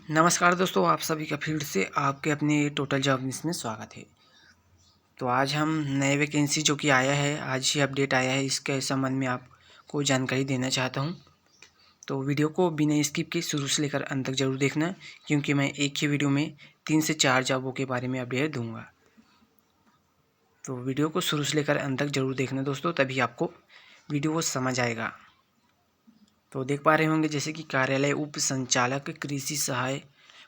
नमस्कार दोस्तों, आप सभी का फिर से आपके अपने टोटल जॉब न्यूज़ में स्वागत है। तो आज हम नए वैकेंसी जो कि आया है, आज ही अपडेट आया है, इसके संबंध में आपको जानकारी देना चाहता हूं। तो वीडियो को बिना स्किप के शुरू से लेकर अंत तक जरूर देखना, क्योंकि मैं एक ही वीडियो में 3 से 4 जॉबों के बारे में अपडेट दूँगा। तो वीडियो को शुरू से लेकर अंत तक जरूर देखना दोस्तों, तभी आपको वीडियो को समझ आएगा। तो देख पा रहे होंगे जैसे कि कार्यालय उप संचालक कृषि सहाय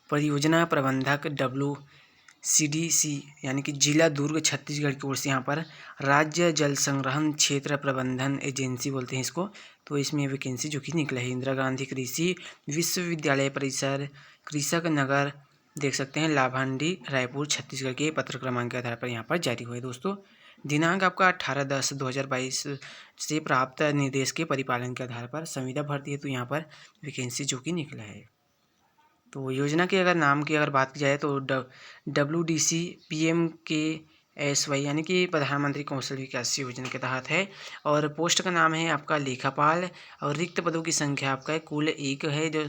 परियोजना प्रबंधक WCDC यानी कि जिला दुर्ग छत्तीसगढ़ की ओर से यहाँ पर राज्य जल संग्रहण क्षेत्र प्रबंधन एजेंसी बोलते हैं इसको। तो इसमें वैकेंसी जो कि निकला है, इंदिरा गांधी कृषि विश्वविद्यालय परिसर, कृषक नगर, देख सकते हैं लाभांडी, रायपुर, छत्तीसगढ़ के पत्र क्रमांक के आधार पर यहाँ पर जारी हुआ है दोस्तों। दिनांक आपका 18/10/2022 से प्राप्त निर्देश के परिपालन के आधार पर संविदा भर्ती है। तो यहाँ पर वैकेंसी जो कि निकला है। तो योजना के अगर नाम की अगर बात की जाए तो WDC PMKSY यानी कि प्रधानमंत्री कौशल विकास योजना के तहत है। और पोस्ट का नाम है आपका लेखापाल, और रिक्त पदों की संख्या आपका कुल 1 है जो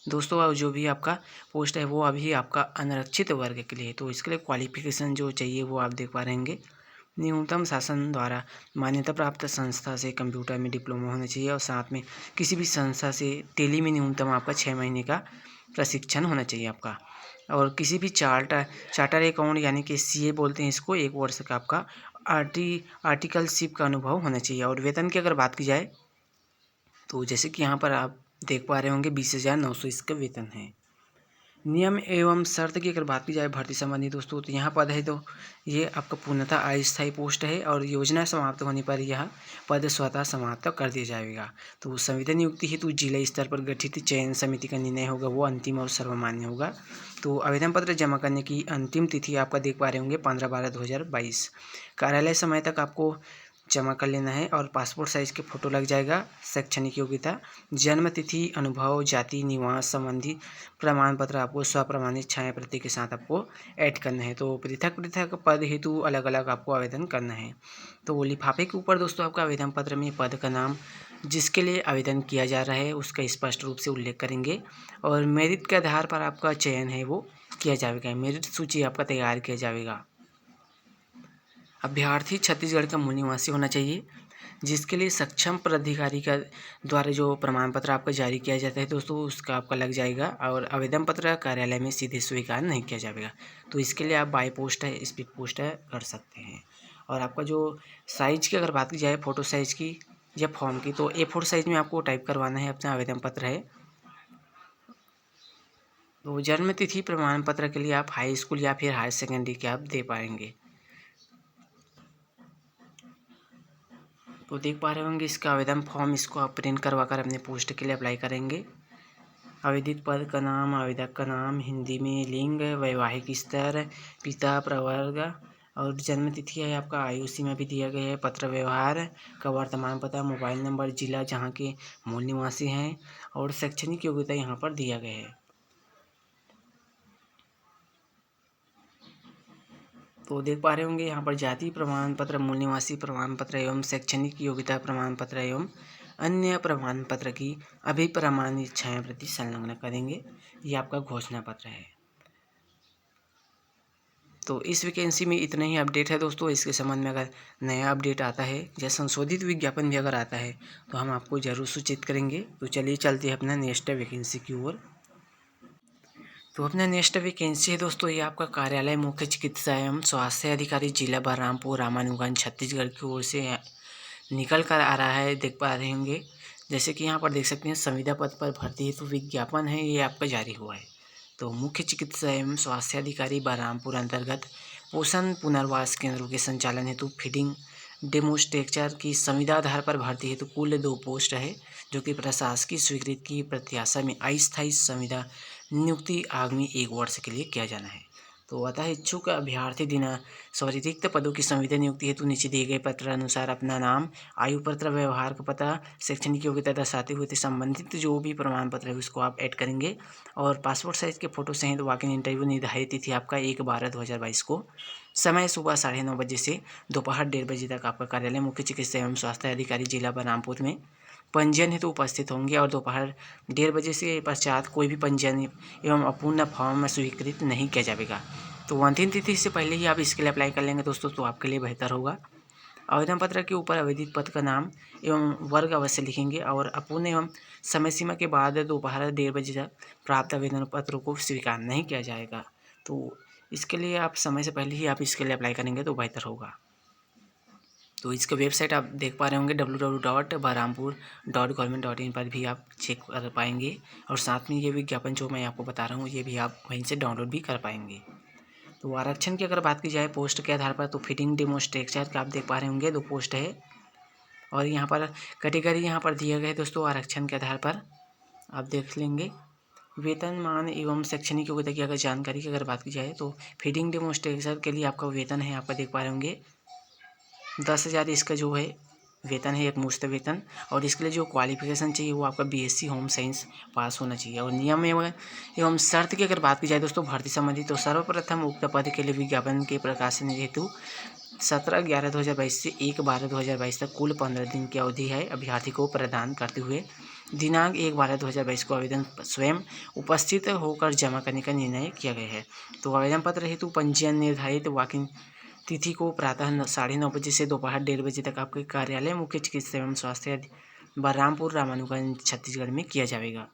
दोस्तों। जो भी आपका पोस्ट है वो अभी आपका अनारक्षित वर्ग के लिए है। तो इसके लिए क्वालिफिकेशन जो चाहिए वो आप देख पा रहे होंगे। न्यूनतम शासन द्वारा मान्यता प्राप्त संस्था से कंप्यूटर में डिप्लोमा होना चाहिए, और साथ में किसी भी संस्था से टेली में न्यूनतम आपका 6 महीने का प्रशिक्षण होना चाहिए आपका। और किसी भी चार्टर अकाउंट यानी कि CA बोलते हैं इसको, 1 वर्ष का आपका आर्टिकलशिप का अनुभव होना चाहिए। और वेतन की अगर बात की जाए तो जैसे कि यहाँ पर आप देख पा रहे होंगे 20,900 इसका वेतन है। नियम एवं शर्त की अगर बात की जाए भर्ती संबंधी दोस्तों, तो यहाँ पद है तो ये आपका पूर्णतः अस्थायी पोस्ट है, और योजना समाप्त होने पर यह पद स्वतः समाप्त कर दिया जाएगा। तो संविदा नियुक्ति हेतु जिला स्तर पर गठित चयन समिति का निर्णय होगा, वो अंतिम और सर्वमान्य होगा। तो आवेदन पत्र जमा करने की अंतिम तिथि आपका देख पा रहे होंगे 15/12/2022। कार्यालय समय तक आपको जमा कर लेना है, और पासपोर्ट साइज के फ़ोटो लग जाएगा। शैक्षणिक योग्यता, जन्म तिथि, अनुभव, जाति, निवास संबंधी प्रमाण पत्र आपको स्वप्रमाणित छाया प्रति के साथ आपको ऐड करना है। तो पृथक पृथक पद हेतु अलग अलग आपको आवेदन करना है। तो लिफाफे के ऊपर दोस्तों आपका आवेदन पत्र में पद का नाम, जिसके लिए आवेदन किया जा रहा है उसका स्पष्ट रूप से उल्लेख करेंगे, और मेरिट के आधार पर आपका चयन है वो किया जाएगा। मेरिट सूची आपका तैयार किया जाएगा। अभ्यर्थी छत्तीसगढ़ का मूल निवासी होना चाहिए, जिसके लिए सक्षम प्राधिकारी का द्वारा जो प्रमाण पत्र आपका जारी किया जाता है दोस्तों उसका आपका लग जाएगा। और आवेदन पत्र कार्यालय में सीधे स्वीकार नहीं किया जाएगा। तो इसके लिए आप बाय पोस्ट है, स्पीड पोस्ट है कर सकते हैं। और आपका जो साइज की अगर बात की जाए फ़ोटो साइज की या फॉर्म की, तो A4 साइज में आपको टाइप करवाना है अपना आवेदन पत्र है। तो जन्म तिथि प्रमाण पत्र के लिए आप हाई स्कूल या फिर हायर सेकेंडरी के आप दे पाएंगे। तो देख पा रहे होंगे इसका आवेदन फॉर्म, इसको आप प्रिंट करवा कर अपने पोस्ट के लिए अप्लाई करेंगे। आवेदित पद का नाम, आवेदक का नाम, हिंदी में लिंग, वैवाहिक स्तर, पिता प्रवर्ग, और जन्म तिथि है आपका, आयु सीमा भी दिया गया है। पत्र व्यवहार का वर्तमान पता, मोबाइल नंबर, जिला जहाँ के मूल निवासी हैं, और शैक्षणिक योग्यता यहाँ पर दिया गया है। तो देख पा रहे होंगे यहाँ पर जाति प्रमाण पत्र, मूल निवासी प्रमाण पत्र एवं शैक्षणिक योग्यता प्रमाण पत्र एवं अन्य प्रमाण पत्र की अभिप्रमाणित छाया प्रति संलग्न करेंगे। ये आपका घोषणा पत्र है। तो इस वैकेंसी में इतना ही अपडेट है दोस्तों। इसके संबंध में अगर नया अपडेट आता है या संशोधित विज्ञापन भी अगर आता है तो हम आपको जरूर सूचित करेंगे। तो चलिए चलते हैं अपना नेक्स्ट वैकेंसी की ओर। तो अपना नेक्स्ट वैकेंसी है दोस्तों, ये आपका कार्यालय मुख्य चिकित्सा एवं स्वास्थ्य अधिकारी जिला बलरामपुर रामानुगंज छत्तीसगढ़ की ओर से निकल कर आ रहा है। देख पा रहे होंगे जैसे कि यहाँ पर देख सकते हैं संविदा पद पर भर्ती हेतु विज्ञापन है, ये आपका जारी हुआ है। तो मुख्य चिकित्सा एवं स्वास्थ्य अधिकारी बलरामपुर अंतर्गत पोषण पुनर्वास केंद्रों के संचालन हेतु फीडिंग डेमोस्ट्रेक्चर की संविदा आधार पर भर्ती हेतु कुल 2 पोस्ट है, जो कि प्रशासकीय स्वीकृति की प्रत्याशा में अस्थायी संविदा नियुक्ति आगामी 1 वर्ष के लिए किया जाना है। तो अतः इच्छुक अभ्यर्थी रिक्त पदों की संविदा नियुक्ति हेतु नीचे दिए गए पत्र अनुसार अपना नाम, आयु पत्र, व्यवहार का पता, शैक्षणिक योग्यता दर्शाते हुए संबंधित जो भी प्रमाण पत्र है उसको आप ऐड करेंगे। और पासपोर्ट साइज के फोटो सहित वॉक इन इंटरव्यू निर्धारित तिथि आपका 1/12/2022 को, समय सुबह 9:30 बजे से दोपहर 1:30 बजे तक आपका कार्यालय मुख्य चिकित्सा एवं स्वास्थ्य अधिकारी जिला बलरामपुर में पंजीयन हेतु उपस्थित होंगे और दोपहर 1:30 बजे से पश्चात कोई भी पंजीयन एवं अपूर्ण फॉर्म स्वीकृत नहीं किया जाएगा। तो अंतिम तिथि से पहले ही आप इसके लिए अप्लाई कर लेंगे दोस्तों, तो आपके लिए बेहतर होगा। आवेदन पत्र के ऊपर आवेदित पद का नाम एवं वर्ग अवश्य लिखेंगे और अपूर्ण एवं समय सीमा के बाद दोपहर 1:30 बजे तक प्राप्त आवेदन पत्रों को स्वीकार नहीं किया जाएगा। तो इसके लिए आप समय से पहले ही आप इसके लिए अप्लाई करेंगे तो बेहतर होगा। तो इसका वेबसाइट आप देख पा रहे होंगे www.bahrampur.government.in पर भी आप चेक कर पाएंगे और साथ में ये विज्ञापन जो मैं आपको बता रहा हूँ ये भी आप वहीं से डाउनलोड भी कर पाएंगे। तो आरक्षण की अगर बात की जाए पोस्ट के आधार पर, तो फिटिंग डेमोस्ट्रेटर का आप देख पा रहे होंगे 2 पोस्ट है और यहाँ पर कैटेगरी यहाँ पर दिए गए दोस्तों आरक्षण के आधार पर आप देख लेंगे। वेतन मान एवं शैक्षणिक योग्यता की अगर जानकारी की अगर बात की जाए तो फिटिंग डेमोस्ट्रेटर के लिए आपका वेतन है आपका देख पा रहे होंगे 10,000 इसका जो है वेतन है, एक मुश्त वेतन। और इसके लिए जो क्वालिफिकेशन चाहिए वो आपका BSc होम साइंस पास होना चाहिए। और नियम एवं शर्त की अगर बात की जाए दोस्तों भर्ती संबंधी, तो सर्वप्रथम उक्त पद के लिए विज्ञापन के प्रकाशन हेतु 17/11/2022 से 1/12/2022 तक कुल 15 दिन की अवधि है अभ्यर्थी को प्रदान करते हुए दिनांक 1/12/2022 को आवेदन स्वयं उपस्थित होकर जमा करने का निर्णय किया गया है। तो आवेदन पत्र हेतु पंजीयन निर्धारित वॉकिंग तिथि को प्रातः 9:30 बजे से दोपहर 1:30 बजे तक आपके कार्यालय मुख्य चिकित्सा एवं स्वास्थ्य बलरामपुर रामानुगंज छत्तीसगढ़ में किया जाएगा।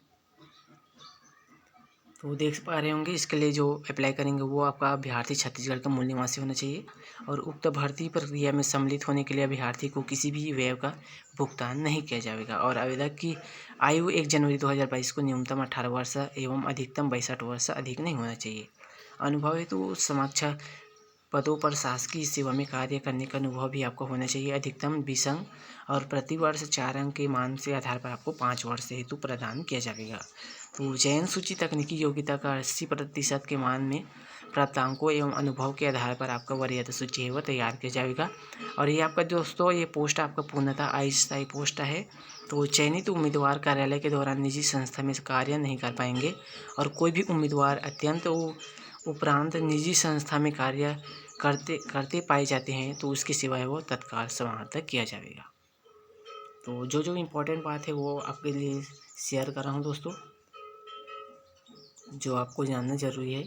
तो देख पा रहे होंगे इसके लिए जो अप्लाई करेंगे वो आपका अभ्यर्थी छत्तीसगढ़ का मूल निवासी होना चाहिए और उक्त भर्ती प्रक्रिया में सम्मिलित होने के लिए अभ्यर्थी को किसी भी व्यय का भुगतान नहीं किया जाएगा। और आवेदक की आयु 1 जनवरी 2022 को न्यूनतम 18 वर्ष एवं अधिकतम 62 वर्ष अधिक नहीं होना चाहिए। अनुभव हेतु समक्ष पदों पर शासकीय सेवा में कार्य करने का अनुभव भी आपको होना चाहिए। अधिकतम 20 अंक और प्रतिवर्ष 4 अंक के मान से आधार पर आपको 5 वर्ष हेतु प्रदान किया जाएगा। तो चयन सूची तकनीकी योग्यता का 80% के मान में प्राप्तांकों एवं अनुभव के आधार पर आपका वरीयता सूची है वो तैयार किया जाएगा। और ये आपका दोस्तों ये पोस्ट आपका पूर्णतः अस्थायी पोस्ट है। तो चयनित उम्मीदवार कार्यालय के दौरान निजी संस्था में कार्य नहीं कर पाएंगे और कोई भी उम्मीदवार अत्यंत उपरांत निजी संस्था में कार्य करते पाए जाते हैं तो उसकी सेवा है वो तत्काल समाप्त किया जाएगा। तो जो इम्पोर्टेंट बात है वो आपके लिए शेयर कर रहा हूँ दोस्तों, जो आपको जानना जरूरी है।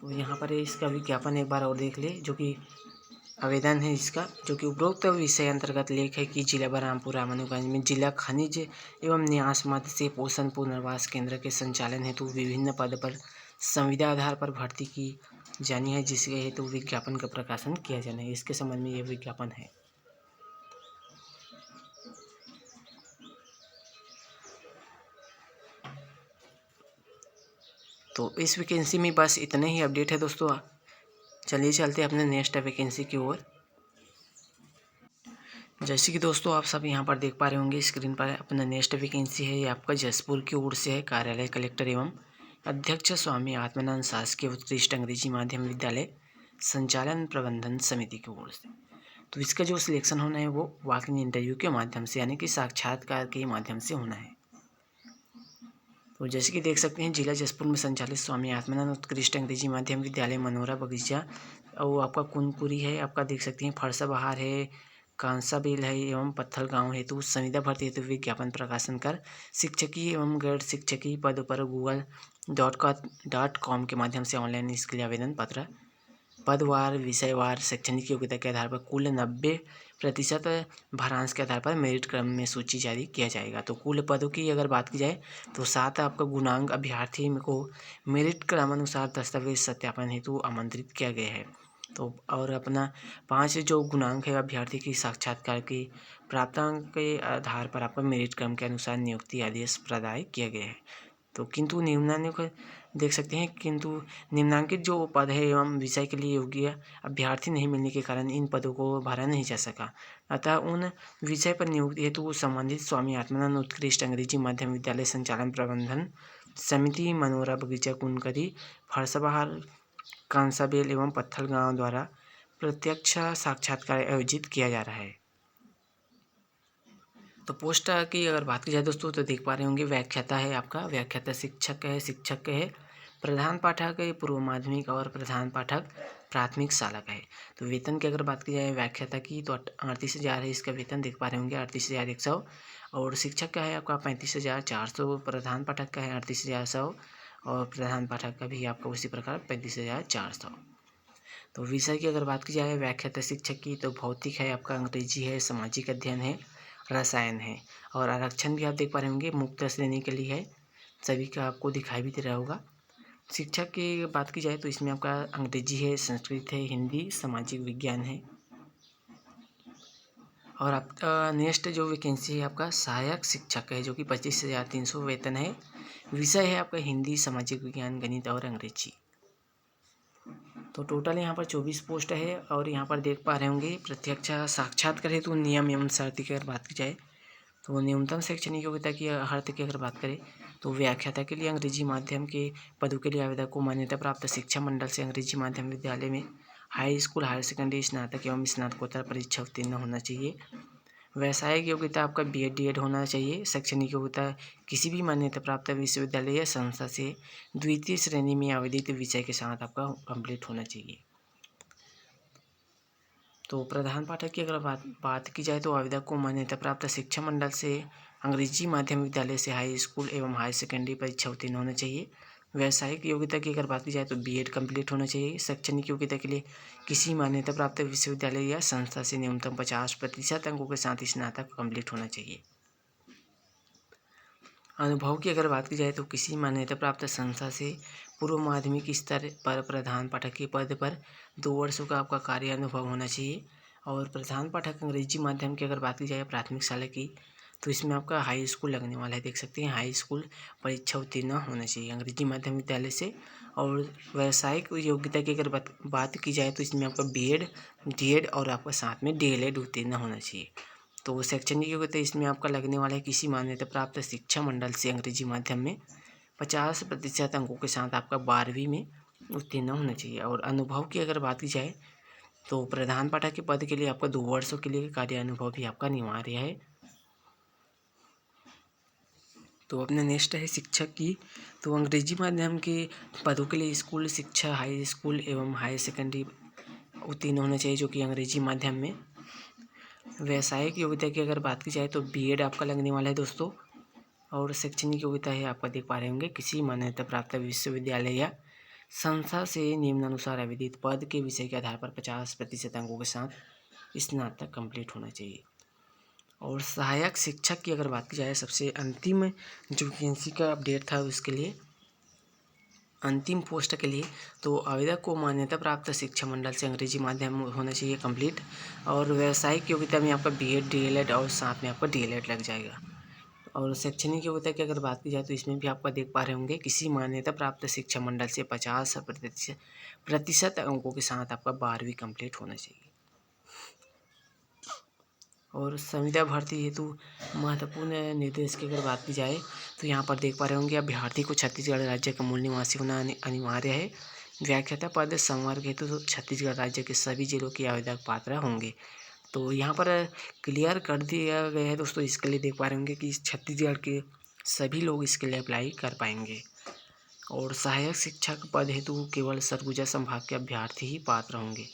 तो यहाँ पर इसका विज्ञापन एक बार और देख ले, जो कि आवेदन है इसका, जो कि उपरोक्त विषय अंतर्गत लेख है कि जिला बलरामपुर रामानुगंज में जिला खनिज एवं न्यास मद से पोषण पुनर्वास केंद्र के संचालन हेतु विभिन्न पद पर संविदा आधार पर भर्ती की जानी है, जिसके हेतु विज्ञापन का प्रकाशन किया जाना है। इसके संबंध में यह विज्ञापन है। तो इस वैकेंसी में बस इतने ही अपडेट है दोस्तों। चलिए चलते अपने नेक्स्ट वैकेंसी की ओर। जैसे कि दोस्तों आप सब यहाँ पर देख पा रहे होंगे स्क्रीन पर अपना नेक्स्ट वैकेंसी है, ये आपका जसपुर की ओर से है। कार्यालय कलेक्टर एवं अध्यक्ष स्वामी आत्मानंद शासकीय उत्कृष्ट अंग्रेजी माध्यम विद्यालय संचालन प्रबंधन समिति की ओर से। तो इसका जो सिलेक्शन होना है वो वॉक इन इंटरव्यू के माध्यम से यानी कि साक्षात्कार के माध्यम से होना है। तो जैसे कि देख सकते हैं जिला जसपुर में संचालित स्वामी आत्मानंद उत्कृष्ट अंग्रेजी माध्यम विद्यालय मनोरा बगीचा और आपका कुनपुरी है, आपका देख सकते हैं फरसा बहार है, कांसाबेल है एवं पत्थल गांव हेतु संविदा भर्ती हेतु विज्ञापन प्रकाशन कर शिक्षकीय एवं गैर शिक्षकीय पद पर google.com के माध्यम से ऑनलाइन इसके लिए आवेदन पत्र पदवार विषयवार शैक्षणिक योग्यता के आधार पर कुल 90% भारांश के आधार पर मेरिट क्रम में सूची जारी किया जाएगा। तो कुल पदों की अगर बात की जाए तो 7 आपका गुणांक अभ्यर्थी को मेरिट क्रमानुसार दस्तावेज सत्यापन हेतु आमंत्रित किया गया है। तो और अपना 5 जो गुणांक है अभ्यर्थी की साक्षात्कार की प्राप्तांक के आधार पर आपका मेरिट क्रम के अनुसार नियुक्ति आदेश प्रदान किया गया है। तो किंतु निम्नांकित देख सकते हैं, किंतु निम्नांकित जो पद है एवं विषय के लिए योग्य अभ्यर्थी नहीं मिलने के कारण इन पदों को भरा नहीं जा सका। अतः उन विषय पर नियुक्ति हेतु संबंधित स्वामी आत्मानंद उत्कृष्ट अंग्रेजी माध्यम विद्यालय संचालन प्रबंधन समिति मनोरा बगीचा कुनकरी फरसाबहार कांसाबेल एवं पत्थल गांव द्वारा प्रत्यक्ष साक्षात्कार आयोजित किया जा रहा है। तो पोस्ट की अगर बात की जाए दोस्तों तो देख पा रहे होंगे व्याख्याता है आपका, व्याख्याता शिक्षक है प्रधान पाठक पूर्व माध्यमिक और प्रधान पाठक प्राथमिक शाला का है। तो वेतन की अगर बात की जाए व्याख्याता की तो 38,000 है इसका वेतन, देख पा रहे होंगे 38,100। और शिक्षक का है आपका 35,400, प्रधान पाठक का है 38,100 और प्रधान पाठक का भी आपका उसी प्रकार 35,400। तो विषय की अगर बात की जाए व्याख्याता शिक्षक की तो भौतिक है आपका, अंग्रेजी है, सामाजिक अध्ययन है, रसायन है। और आरक्षण भी आप देख पा रहे होंगे मुक्त श्रेणी के लिए है, सभी का आपको दिखाई भी दे रहा होगा। शिक्षक की बात की जाए तो इसमें आपका अंग्रेजी है, संस्कृत है, हिंदी, सामाजिक विज्ञान है। और आपका नेक्स्ट जो वैकेंसी है आपका सहायक शिक्षक है जो कि 25,300 वेतन है। विषय है आपका हिंदी, सामाजिक विज्ञान, गणित और अंग्रेजी। तो टोटल यहाँ पर 24 पोस्ट है। और यहाँ पर देख पा रहे होंगे प्रत्यक्ष साक्षात्कार हेतु नियम एवं शर्त की अगर बात की जाए तो न्यूनतम शैक्षणिक योग्यता की अर्थ की अगर बात करें तो व्याख्याता के लिए अंग्रेजी माध्यम के पदों के लिए आवेदक को मान्यता प्राप्त शिक्षा मंडल से अंग्रेजी माध्यम विद्यालय में हाई स्कूल, हायर सेकेंडरी, स्नातक एवं स्नातकोत्तर परीक्षा उत्तीर्ण होना चाहिए। व्यावसायिक योग्यता आपका BEd DEd होना चाहिए। शैक्षणिक योग्यता किसी भी मान्यता प्राप्त विश्वविद्यालय या संस्था से द्वितीय श्रेणी में आवेदित विषय के साथ आपका कंप्लीट होना चाहिए। तो प्रधान पाठक की अगर बात की जाए तो आवेदक को मान्यता प्राप्त शिक्षा मंडल से अंग्रेजी माध्यम विद्यालय से हाई स्कूल एवं हायर सेकेंडरी परीक्षा उत्तीर्ण होना चाहिए। व्यावसायिक योग्यता की अगर बात की जाए तो BEd कंप्लीट होना चाहिए। शैक्षणिक योग्यता के लिए किसी मान्यता प्राप्त विश्वविद्यालय या संस्था से न्यूनतम 50% अंकों के साथ स्नातक कंप्लीट होना चाहिए। अनुभव की अगर बात की जाए तो किसी मान्यता प्राप्त संस्था से पूर्व माध्यमिक स्तर पर प्रधान पाठक के पद पर 2 वर्षों का आपका कार्य अनुभव होना चाहिए। और प्रधान पाठक अंग्रेजी माध्यम की अगर बात की जाए प्राथमिक शाला की तो इसमें आपका हाई स्कूल लगने वाला है, देख सकते हैं हाई स्कूल परीक्षा उत्तीर्ण होना चाहिए अंग्रेजी माध्यम विद्यालय से। और व्यावसायिक योग्यता की अगर बात की जाए तो इसमें आपका BEd DEd और आपका साथ में DLEd उत्तीर्ण होना चाहिए। तो शैक्षणिक योग्यता इसमें आपका लगने वाला है किसी मान्यता प्राप्त शिक्षा मंडल से अंग्रेजी माध्यम में 50% अंकों के साथ आपका 12वीं में उत्तीर्ण होना चाहिए। और अनुभव की अगर बात की जाए तो प्रधान पाठक के पद के लिए आपका 2 वर्षों के लिए कार्य अनुभव भी आपका अनिवार्य है। तो अपना नेक्स्ट है शिक्षक की। तो अंग्रेजी माध्यम के पदों के लिए स्कूल शिक्षा, हाई स्कूल एवं हायर सेकेंडरी उत्तीर्ण होना चाहिए जो कि अंग्रेजी माध्यम में। व्यावसायिक योग्यता की अगर बात की जाए तो BEd आपका लगने वाला है दोस्तों। और शैक्षणिक योग्यता है आपका देख पा रहे होंगे किसी मान्यता प्राप्त विश्वविद्यालय या संस्था से निम्नानुसार आवेदित पद के विषय के आधार पर 50% अंकों के साथ स्नातक कंप्लीट होना चाहिए। और सहायक शिक्षक की अगर बात की जाए सबसे अंतिम जो वैकेंसी का अपडेट था उसके लिए अंतिम पोस्ट के लिए तो आवेदक को मान्यता प्राप्त शिक्षा मंडल से अंग्रेजी माध्यम होना चाहिए कंप्लीट। और व्यावसायिक योग्यता में आपका BEd DLEd और साथ में आपका DLEd लग जाएगा। और शैक्षणिक योग्यता की अगर बात की जाए तो इसमें भी आपका देख पा रहे होंगे किसी मान्यता प्राप्त शिक्षा मंडल से 50% अंकों के साथ आपका 12वीं कंप्लीट होना चाहिए। और संविदा भर्ती हेतु महत्वपूर्ण निर्देश की अगर बात की जाए तो यहाँ पर देख पा रहे होंगे अभ्यर्थी को छत्तीसगढ़ राज्य का मूल निवासी होना अनिवार्य है। व्याख्याता पद संवर्ग हेतु तो छत्तीसगढ़ राज्य के सभी जिलों के आवेदक पात्र होंगे। तो यहाँ पर क्लियर कर दिया गया है दोस्तों, इसके लिए देख पा रहे होंगे कि छत्तीसगढ़ के सभी लोग इसके लिए अप्लाई कर पाएंगे। और सहायक शिक्षक पद हेतु केवल सरगुजा संभाग के अभ्यर्थी ही पात्र होंगे।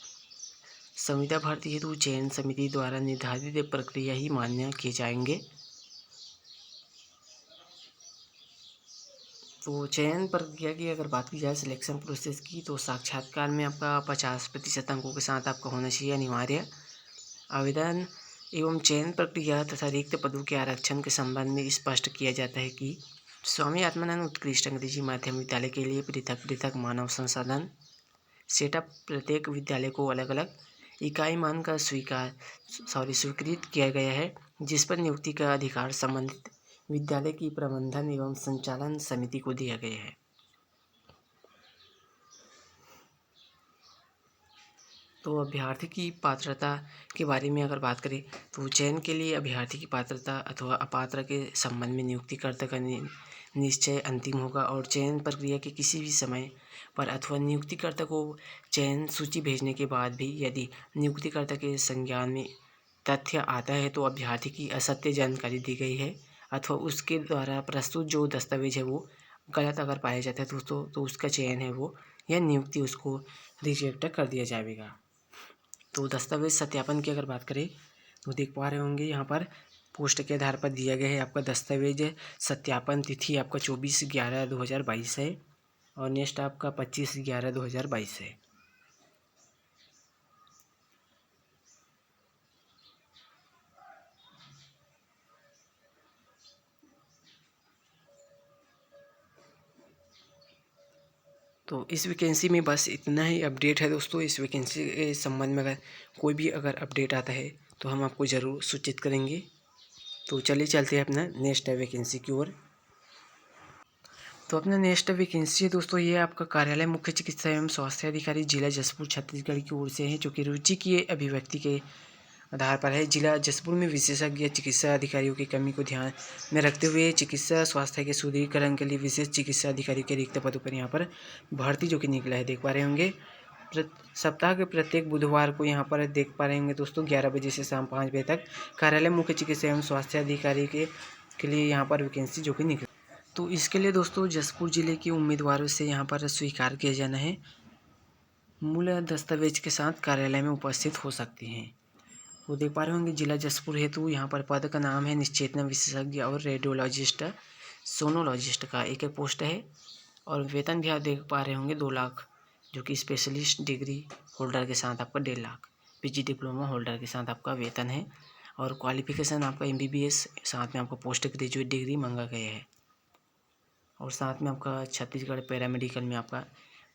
संविदा भर्ती हेतु चयन समिति द्वारा निर्धारित प्रक्रिया ही मान्य किए जाएंगे। तो चयन प्रक्रिया की अगर बात की जाए सिलेक्शन प्रोसेस की तो साक्षात्कार में आपका 50% अंकों के साथ आपका होना चाहिए अनिवार्य। आवेदन एवं चयन प्रक्रिया तथा रिक्त पदों के आरक्षण के संबंध में स्पष्ट किया जाता है कि स्वामी आत्मानंद उत्कृष्ट अंग्रेजी माध्यम विद्यालय के लिए पृथक पृथक मानव संसाधन सेटअप प्रत्येक विद्यालय को अलग अलग इकाई मानकर स्वीकृत किया गया है, जिस पर नियुक्ति का अधिकार संबंधित विद्यालय की प्रबंधन एवं संचालन समिति को दिया गया है। तो अभ्यर्थी की पात्रता के बारे में अगर बात करें तो चयन के लिए अभ्यर्थी की पात्रता अथवा अपात्र के संबंध में नियुक्तिकर्ता का निश्चय अंतिम होगा। और चयन प्रक्रिया के किसी भी समय पर अथवा नियुक्तिकर्ता को चयन सूची भेजने के बाद भी यदि नियुक्तिकर्ता के संज्ञान में तथ्य आता है तो अभ्यर्थी की असत्य जानकारी दी गई है अथवा उसके द्वारा प्रस्तुत जो दस्तावेज है वो गलत अगर पाया जाता है दोस्तों तो उसका चयन है वो या नियुक्ति उसको रिजेक्ट कर दिया जाएगा। तो दस्तावेज सत्यापन की अगर बात करें तो देख पा रहे होंगे यहाँ पर पोस्ट के आधार पर दिया गया है। आपका दस्तावेज सत्यापन तिथि आपका 24/11/2022 है और नेक्स्ट आपका 25/11/2022 है। तो इस वैकेंसी में बस इतना ही अपडेट है दोस्तों। इस वैकेंसी के संबंध में कोई भी अगर अपडेट आता है तो हम आपको ज़रूर सूचित करेंगे। तो चलिए चलते हैं अपना नेक्स्ट वैकेंसी की ओर। तो अपना नेक्स्ट वैकेंसी है दोस्तों, ये आपका कार्यालय मुख्य चिकित्सा एवं स्वास्थ्य अधिकारी जिला जसपुर छत्तीसगढ़ की ओर से है, जो कि रुचि की अभिव्यक्ति के आधार पर है। जिला जसपुर में विशेषज्ञ चिकित्सा अधिकारियों की कमी को ध्यान में रखते हुए चिकित्सा स्वास्थ्य के सुदृढ़ीकरण के लिए विशेष चिकित्सा अधिकारी के रिक्त पदों पर यहाँ पर भर्ती जो कि निकला है, देख पा रहे होंगे। सप्ताह के प्रत्येक बुधवार को यहाँ पर देख पा रहे होंगे दोस्तों 11 बजे से शाम 5 बजे तक कार्यालय मुख्य चिकित्सा एवं स्वास्थ्य अधिकारी के लिए यहाँ पर वैकेंसी जो कि निकली। तो इसके लिए दोस्तों जसपुर जिले के उम्मीदवारों से यहाँ पर स्वीकार किया जाना है। मूल दस्तावेज के साथ कार्यालय में उपस्थित हो सकते हैं। वो देख पा रहे होंगे जिला जसपुर हेतु यहाँ पर पद का नाम है निश्चेतना विशेषज्ञ और रेडियोलॉजिस्ट सोनोलॉजिस्ट का एक पोस्ट है। और वेतन भी आप देख पा रहे होंगे 2 लाख, जो कि स्पेशलिस्ट डिग्री होल्डर के साथ आपका 1.5 लाख, पीजी डिप्लोमा होल्डर के साथ आपका वेतन है। और क्वालिफिकेशन आपका MBBS, साथ में आपका पोस्ट ग्रेजुएट डिग्री मांगा गया है। और साथ में आपका छत्तीसगढ़ पैरामेडिकल में आपका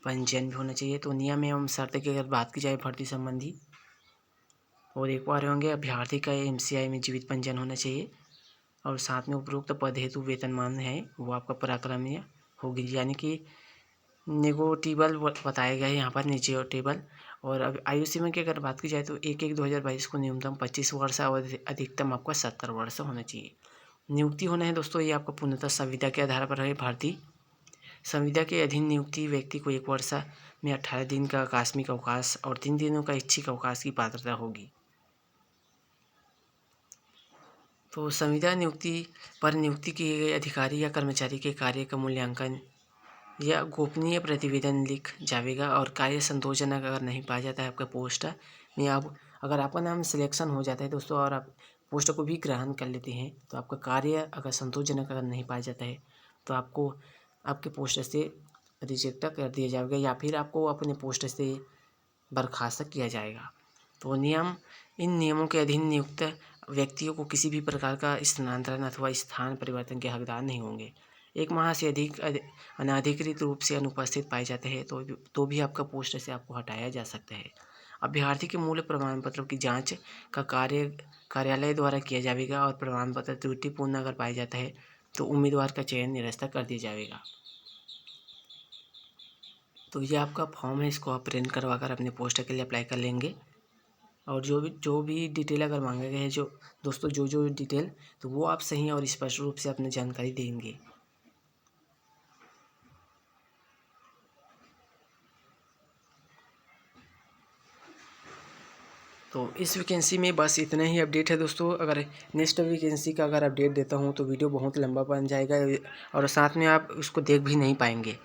पंजीयन भी होना चाहिए। तो नियम एवं शर्त की अगर बात की जाए भर्ती संबंधी, और एक बार होंगे अभ्यर्थी का MCI में जीवित पंजीयन होना चाहिए। और साथ में उपरोक्त पद हेतु वेतनमान है वो आपका पराक्रमीय होगी, यानी कि नेगोटिबल बताया गया है यहाँ पर, नेगोटिबल। और अब आयु सीमा की अगर बात की जाए तो 1/1/2022 को न्यूनतम 25 वर्ष और अधिकतम आपका 70 वर्ष होना चाहिए। नियुक्ति होना है दोस्तों ये आपका पूर्णतः संविदा के आधार पर है। भारतीय संविदा के अधीन नियुक्ति व्यक्ति को 1 वर्ष में 18 दिन का आकस्मिक अवकाश और 3 दिनों का ऐच्छिक अवकाश की पात्रता होगी। तो संविदा नियुक्ति पर नियुक्ति किए गए अधिकारी या कर्मचारी के कार्य का मूल्यांकन या गोपनीय प्रतिवेदन लिख जाएगा। और कार्य संतोषजनक अगर नहीं पाया जाता है आपका पोस्ट में, आप अगर आपका नाम सिलेक्शन हो जाता है दोस्तों और आप पोस्ट को भी ग्रहण कर लेते हैं, तो आपका कार्य अगर संतोषजनक अगर नहीं पाया जाता है तो आपको आपके पोस्ट से रिजेक्ट कर दिया जाएगा या फिर आपको अपने पोस्ट से बर्खास्त किया जाएगा। तो इन नियमों के अधीन नियुक्त व्यक्तियों को किसी भी प्रकार का स्थानांतरण अथवा स्थान परिवर्तन के हकदार नहीं होंगे। 1 माह से अधिक अनाधिकृत रूप से अनुपस्थित पाए जाते हैं तो भी आपका पोस्ट से आपको हटाया जा सकता है। अभ्यर्थी के मूल प्रमाण पत्रों की जांच का कार्यालय द्वारा किया जाएगा और प्रमाण पत्र त्रुटिपूर्ण अगर पाया जाता है तो उम्मीदवार का चयन निरस्त कर दिया जाएगा। तो ये आपका फॉर्म है, इसको आप प्रिंट करवा कर अपने पोस्ट के लिए अप्लाई कर लेंगे। और जो भी डिटेल अगर मांगे गए हैं जो दोस्तों जो डिटेल, तो वो आप सही और स्पष्ट रूप से अपनी जानकारी देंगे। तो इस वैकेंसी में बस इतना ही अपडेट है दोस्तों। अगर नेक्स्ट वैकेंसी का अगर अपडेट देता हूँ तो वीडियो बहुत लंबा बन जाएगा और साथ में आप उसको देख भी नहीं पाएंगे।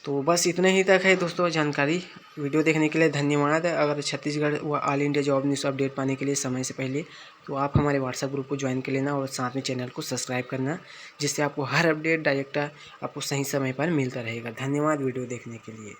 तो बस इतना ही तक है दोस्तों जानकारी। वीडियो देखने के लिए धन्यवाद। अगर छत्तीसगढ़ व all India job news update पाने के लिए समय से पहले तो आप हमारे व्हाट्सएप ग्रुप को ज्वाइन कर लेना और साथ में चैनल को सब्सक्राइब करना, जिससे आपको हर अपडेट डायरेक्ट आपको सही समय पर मिलता रहेगा। धन्यवाद वीडियो देखने के लिए।